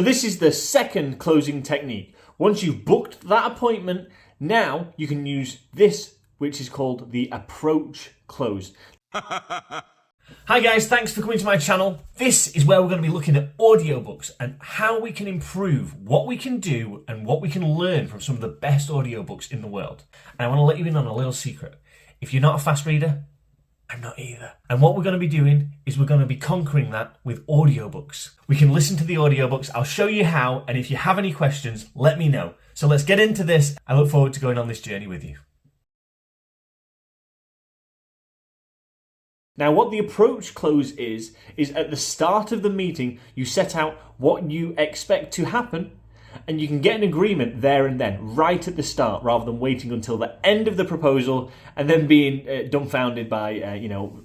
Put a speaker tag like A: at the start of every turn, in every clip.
A: So this is the second closing technique. Once you've booked that appointment, now you can use this, which is called the approach close. Hi guys, thanks for coming to my channel. This is where we're going to be looking at audiobooks and how we can improve what we can do and what we can learn from some of the best audiobooks in the world. And I want to let you in on a little secret. If you're not a fast reader, I'm not either. And what we're going to be doing is we're going to be conquering that with audiobooks. We can listen to the audiobooks. I'll show you how. And if you have any questions, let me know. So let's get into this. I look forward to going on this journey with you. Now, what the approach close is at the start of the meeting, you set out what you expect to happen, and you can get an agreement there and then, right at the start, rather than waiting until the end of the proposal and then being dumbfounded by,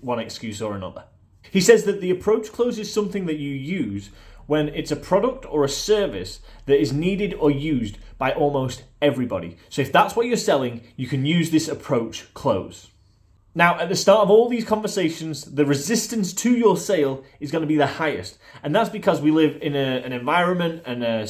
A: one excuse or another. He says that the approach close is something that you use when it's a product or a service that is needed or used by almost everybody. So if that's what you're selling, you can use this approach close. Now, at the start of all these conversations, the resistance to your sale is going to be the highest. And that's because we live in an environment and a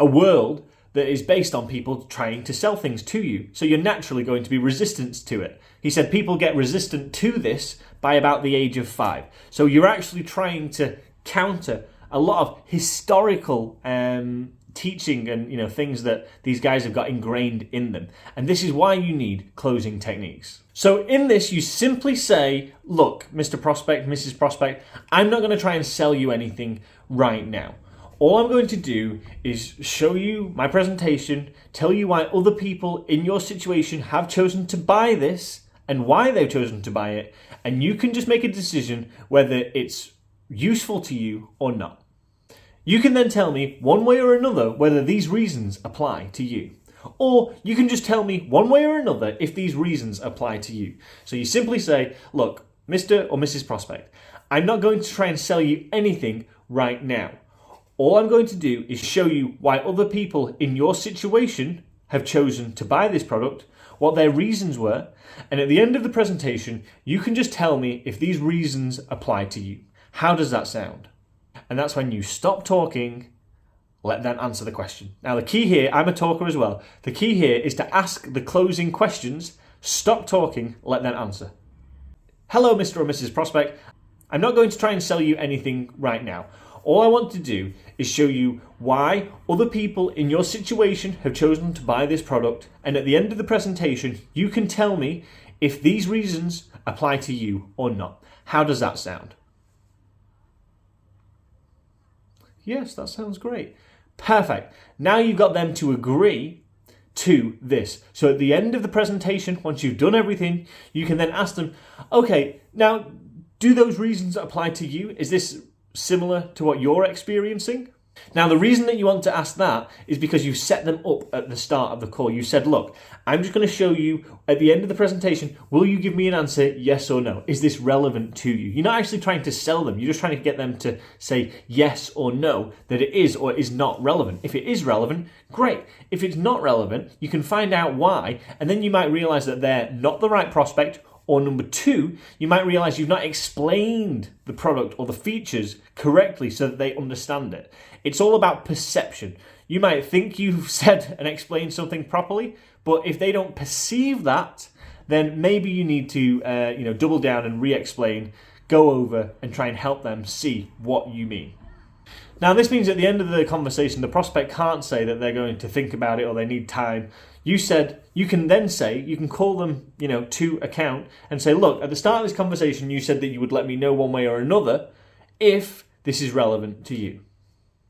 A: world that is based on people trying to sell things to you. So you're naturally going to be resistant to it. He said people get resistant to this by about the age of 5. So you're actually trying to counter a lot of historical teaching and things that these guys have got ingrained in them. And this is why you need closing techniques. So in this, you simply say, look, Mr. Prospect, Mrs. Prospect, I'm not going to try and sell you anything right now. All I'm going to do is show you my presentation, tell you why other people in your situation have chosen to buy this and why they've chosen to buy it, and you can just make a decision whether it's useful to you or not. You can then tell me one way or another whether these reasons apply to you. Or you can just tell me one way or another if these reasons apply to you. So you simply say, look, Mr. or Mrs. Prospect, I'm not going to try and sell you anything right now. All I'm going to do is show you why other people in your situation have chosen to buy this product, what their reasons were, and at the end of the presentation, you can just tell me if these reasons apply to you. How does that sound? And that's when you stop talking, let them answer the question. Now the key here, I'm a talker as well, the key here is to ask the closing questions, stop talking, let them answer. Hello, Mr. or Mrs. Prospect. I'm not going to try and sell you anything right now. All I want to do is show you why other people in your situation have chosen to buy this product, and at the end of the presentation, you can tell me if these reasons apply to you or not. How does that sound? Yes, that sounds great. Perfect. Now you've got them to agree to this. So at the end of the presentation, once you've done everything, you can then ask them, okay, now do those reasons apply to you? Is this similar to what you're experiencing? Now, the reason that you want to ask that is because you set them up at the start of the call. You said, look, I'm just going to show you at the end of the presentation, will you give me an answer, yes or no? Is this relevant to you? You're not actually trying to sell them. You're just trying to get them to say yes or no, that it is or is not relevant. If it is relevant, great. If it's not relevant, you can find out why, and then you might realize that they're not the right prospect. Or number 2, you might realize you've not explained the product or the features correctly so that they understand it. It's all about perception. You might think you've said and explained something properly, but if they don't perceive that, then maybe you need to double down and re-explain, go over and try and help them see what you mean. Now, this means at the end of the conversation, the prospect can't say that they're going to think about it or they need time. You can call them, to account and say, look, at the start of this conversation, you said that you would let me know one way or another if this is relevant to you.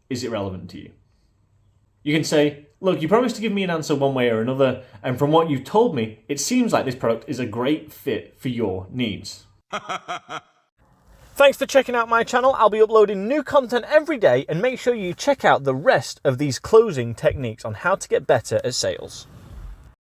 A: Is it relevant to you? You can say, look, you promised to give me an answer one way or another, and from what you've told me, it seems like this product is a great fit for your needs. Thanks for checking out my channel. I'll be uploading new content every day, and make sure you check out the rest of these closing techniques on how to get better at sales.